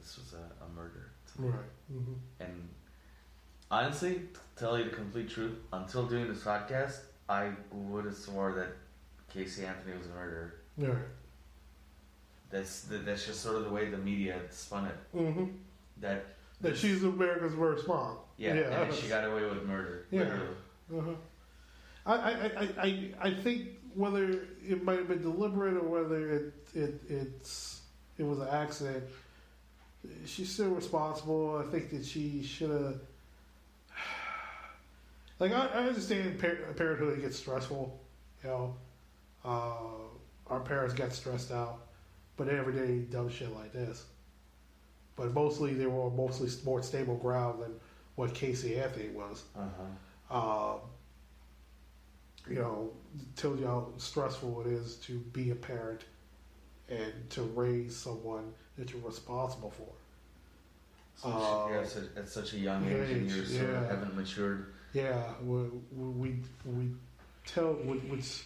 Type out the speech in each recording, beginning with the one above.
this was a murder. Right. Mm-hmm. And honestly, to tell you the complete truth, until doing this podcast, I would have swore that Casey Anthony was a murderer. Yeah. That's just sort of the way the media spun it. Mm-hmm. That she's America's worst mom. Yeah, and that she got away with murder. Yeah. I think whether it might have been deliberate or whether it was an accident, she's still responsible. I think that she should have. Like I understand parenthood gets stressful, you know. Our parents got stressed out, but everyday dumb shit like this. But mostly they were on more stable ground than what Casey Anthony was. You know, tells you how stressful it is to be a parent and to raise someone that you're responsible for. At such a young age, and you sort of haven't matured. Yeah, we tell, which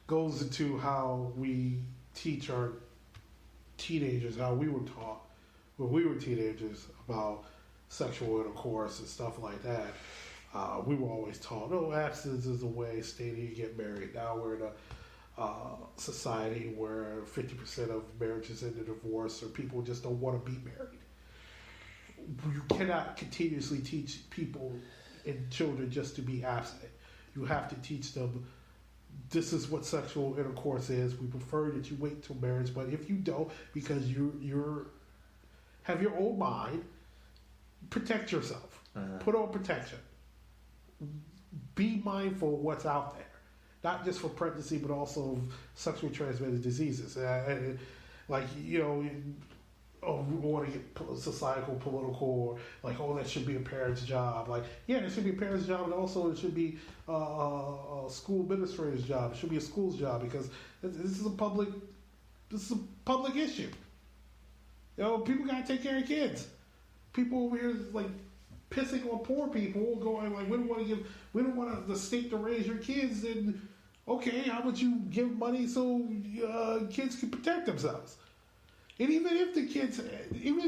goes into how we teach our teenagers, how we were taught when we were teenagers about sexual intercourse and stuff like that. We were always taught, no, abstinence is the way, stay till you get married. Now we're in a society where 50% of marriages end in divorce, or people just don't want to be married. You cannot continuously teach people and children just to be abstinent. You have to teach them, this is what sexual intercourse is. We prefer that you wait till marriage, but if you don't, because you're have your own mind, protect yourself. Put on protection. Be mindful of what's out there, not just for pregnancy, but also sexually transmitted diseases. Like, you know, we want to get societal, political, or like, that should be a parent's job. Like, yeah, it should be a parent's job, and also it should be a school administrator's job. It should be a school's job, because this is a public issue. You know, people gotta take care of kids. People over here like pissing on poor people, going like, we don't want the state to raise your kids. And okay, how about you give money so kids can protect themselves? And even if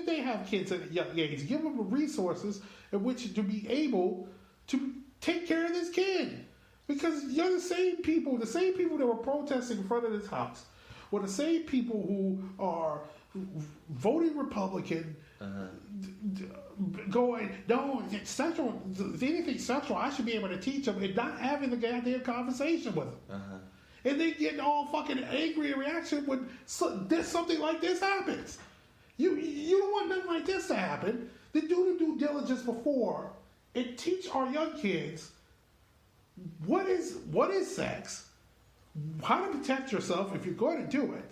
they have kids at a young age, give them the resources in which to be able to take care of this kid. Because you're the same people that were protesting in front of this house were the same people who are voting Republican, going, no, sexual, anything sexual, I should be able to teach them, and not having the goddamn conversation with them. And then getting all fucking angry in reaction when something like this happens. You don't want nothing like this to happen. Then do the due diligence before and teach our young kids what is sex, how to protect yourself if you're going to do it,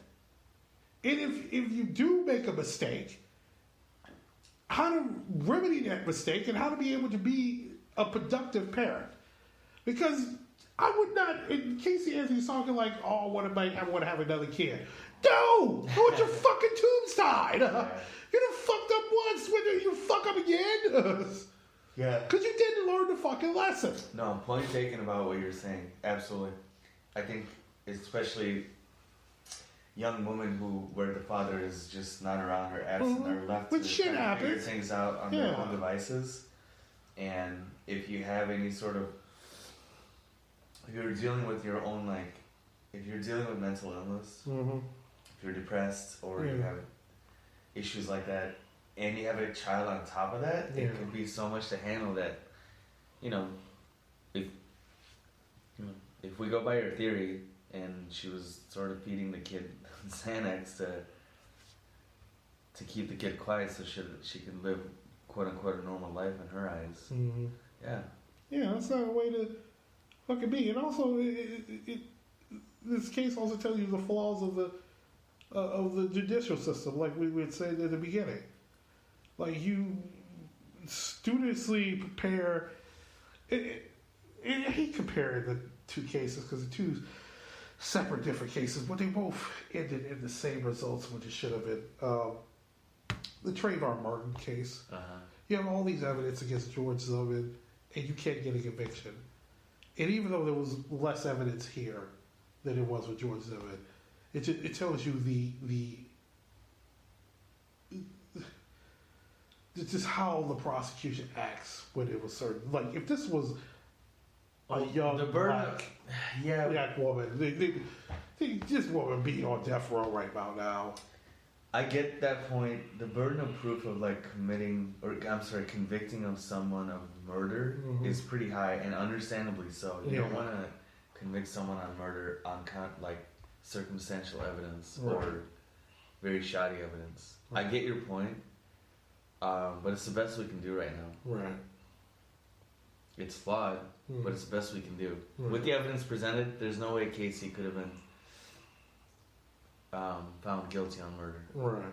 and if you do make a mistake, how to remedy that mistake and how to be able to be a productive parent. Because I would not, in Casey Anthony's talking like, I want to have another kid. No! I want your fucking tubes tied. You done fucked up once, when you fuck up again? Yeah. Because you didn't learn the fucking lesson. No, point taken about what you're saying. Absolutely. I think especially young women where the father is just not around or absent or left when to shit kind of figure happens, things out on their own devices. And if you have any sort of, if you're dealing with your own, like, if you're dealing with mental illness, if you're depressed or you have issues like that, and you have a child on top of that, it can be so much to handle that, if we go by your theory, and she was sort of feeding the kid Xanax to keep the kid quiet so she can live, quote unquote, a normal life in her eyes. Yeah, that's not a way to fucking be. And also, this case also tells you the flaws of the judicial system, like we would say at the beginning. Like, you studiously prepare. I hate comparing the two cases because they're two separate, different cases, but they both ended in the same results, which it should have been. The Trayvon Martin case. You have all these evidence against George Zimmerman, and you can't get a conviction. And even though there was less evidence here than it was with George Zimmerman, it tells you it's just how the prosecution acts when it was certain. Like if this was a young black woman, this woman be on death row right about now. I get that point. The burden of proof of like convicting of someone of murder is pretty high, and understandably so. You don't want to convict someone on murder on like circumstantial evidence or very shoddy evidence. I get your point, but it's the best we can do right now. Right. It's flawed, but it's the best we can do. With the evidence presented, there's no way Caylee could have been found guilty on murder. Right.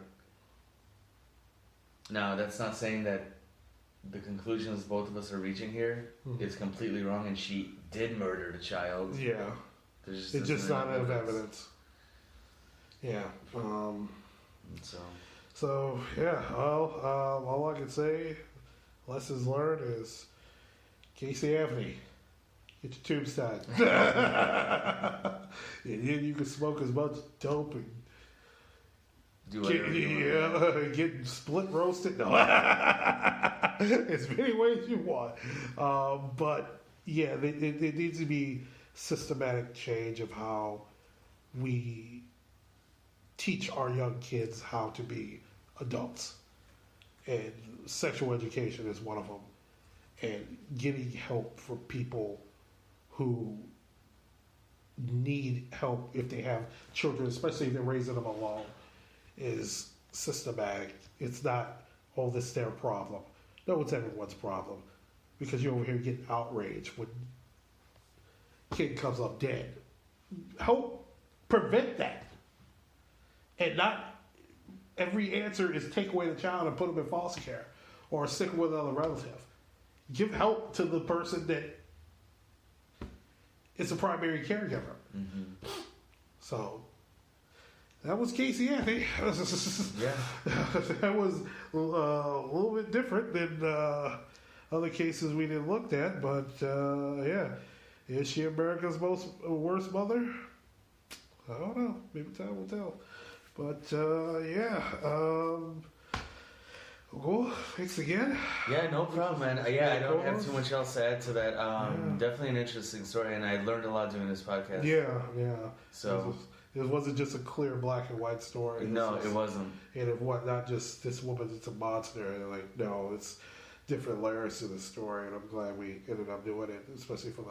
Now, that's not saying that the conclusions both of us are reaching here is completely wrong, and she did murder the child. Yeah. There's it's just not enough evidence. Yeah. So yeah. Well, all I can say, lessons learned is Caylee Anthony, get your tubes tied. And then you can smoke as much dope and get split roasted. No, as many ways you want. But yeah, there needs to be systematic change of how we teach our young kids how to be adults, and sexual education is one of them. And getting help for people who need help if they have children, especially if they're raising them alone, is systematic. It's not, oh, this is their problem. No, it's everyone's problem. Because you're over here getting outraged when a kid comes up dead. Help prevent that. And not every answer is take away the child and put them in foster care or stick with another relative. Give help to the person that is the primary caregiver. So that was Caylee Anthony. That was a little bit different than other cases we didn't look at, but is she America's worst mother? I don't know. Maybe time will tell. But Well, thanks again. Yeah, no problem, man. I don't have too much else to add to that. Definitely an interesting story, and I learned a lot doing this podcast. Yeah. So it wasn't just a clear black and white story. It wasn't. And not just this woman, it's a monster. And no, it's different layers to the story, and I'm glad we ended up doing it, especially for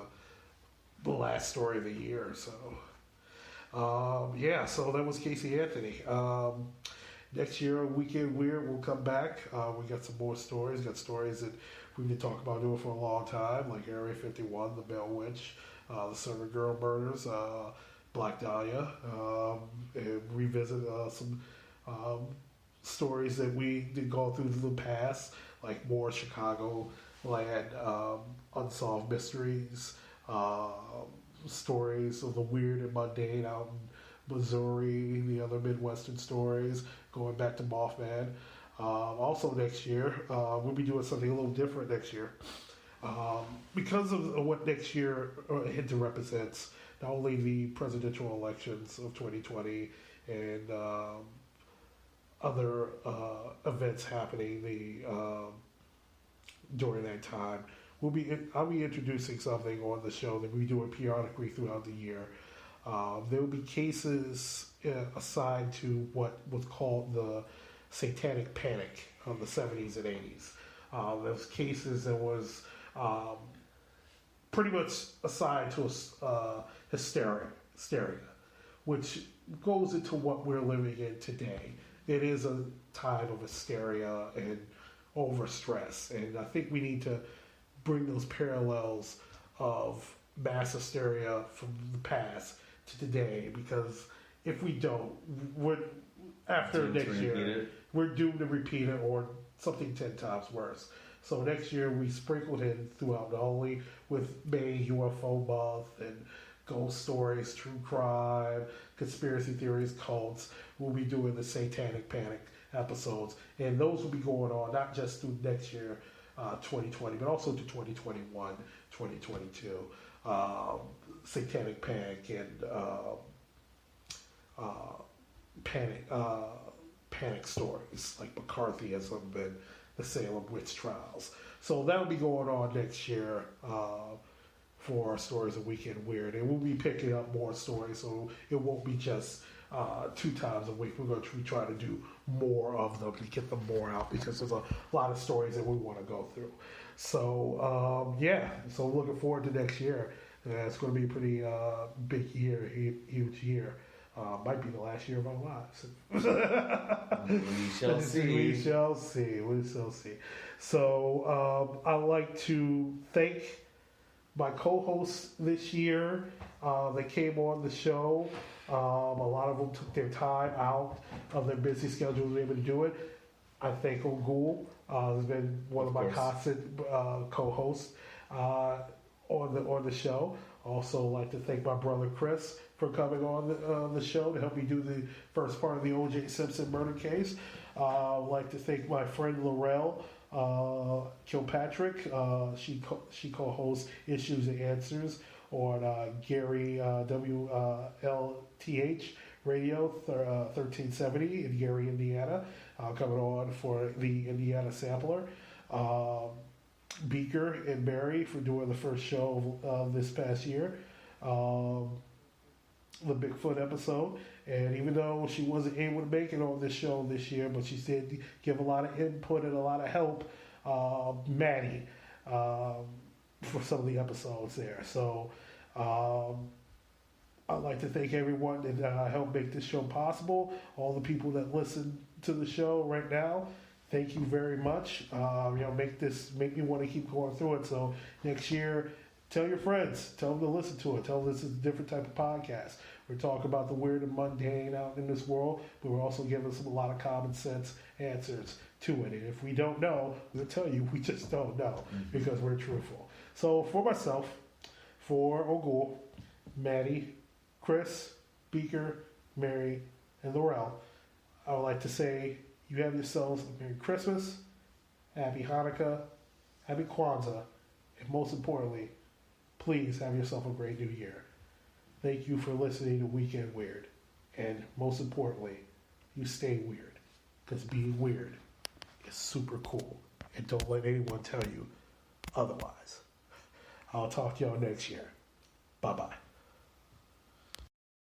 the last story of the year. So, so that was Caylee Anthony. Next year, Weekend Weird will come back. We got some more stories. Got stories that we've been talking about doing for a long time, like Area 51, the Bell Witch, the Server Girl murders, Black Dahlia, and revisit some stories that we did go through the past, like more Chicago land unsolved mysteries, stories of the weird and mundane out in Missouri, the other Midwestern stories, going back to Mothman. Also next year, we'll be doing something a little different next year. Because of what next year Hinton represents, not only the presidential elections of 2020 and other events happening during that time, I'll be introducing something on the show that we do periodically throughout the year. There will be cases assigned to what was called the Satanic Panic of the 70s and 80s. Those cases that was pretty much assigned to hysteria, which goes into what we're living in today. It is a time of hysteria and overstress, and I think we need to bring those parallels of mass hysteria from the past to today, because if we don't, after next year, we're doomed to repeat it or something 10 times worse. So next year we sprinkled in throughout, not only with May UFO month and ghost stories, true crime, conspiracy theories, cults. We'll be doing the Satanic Panic episodes, and those will be going on not just through next year, 2020, but also to 2021, 2022. Satanic Panic and panic stories like McCarthyism and the Salem witch trials. So that'll be going on next year for our Stories of Weekend Weird. And we'll be picking up more stories, so it won't be just 2 times a week. We're going to try to do more of them to get them more out because there's a lot of stories that we want to go through. So, so looking forward to next year. It's going to be a pretty big year, huge year. Might be the last year of our lives. We shall see. We shall see. We shall see. So I'd like to thank my co-hosts this year. They came on the show. A lot of them took their time out of their busy schedules to be able to do it. I thank Ogul. Has been one of my constant co-hosts on the show. Also like to thank my brother Chris for coming on the show to help me do the first part of the O.J. Simpson murder case. I'd like to thank my friend Laurel Kilpatrick. She co-hosts Issues and Answers on Gary WLTH Radio 1370 in Gary, Indiana. Coming on for the Indiana Sampler. Beaker and Barry for doing the first show of this past year. The Bigfoot episode, and even though she wasn't able to make it on this show this year, but she did give a lot of input and a lot of help, Maddie, for some of the episodes there. So I'd like to thank everyone that helped make this show possible. All the people that listen to the show right now, thank you very much. Make me want to keep going through it. So next year, tell your friends. Tell them to listen to it. Tell them this is a different type of podcast. We're talking about the weird and mundane out in this world, but we're also giving a lot of common sense answers to it. And if we don't know, we'll tell you we just don't know because we're truthful. So for myself, for Ogul, Maddie, Chris, Beaker, Mary, and Laurel, I would like to say you have yourselves a Merry Christmas, Happy Hanukkah, Happy Kwanzaa, and most importantly, please have yourself a great new year. Thank you for listening to Weekend Weird. And most importantly, you stay weird. Because being weird is super cool. And don't let anyone tell you otherwise. I'll talk to y'all next year. Bye-bye.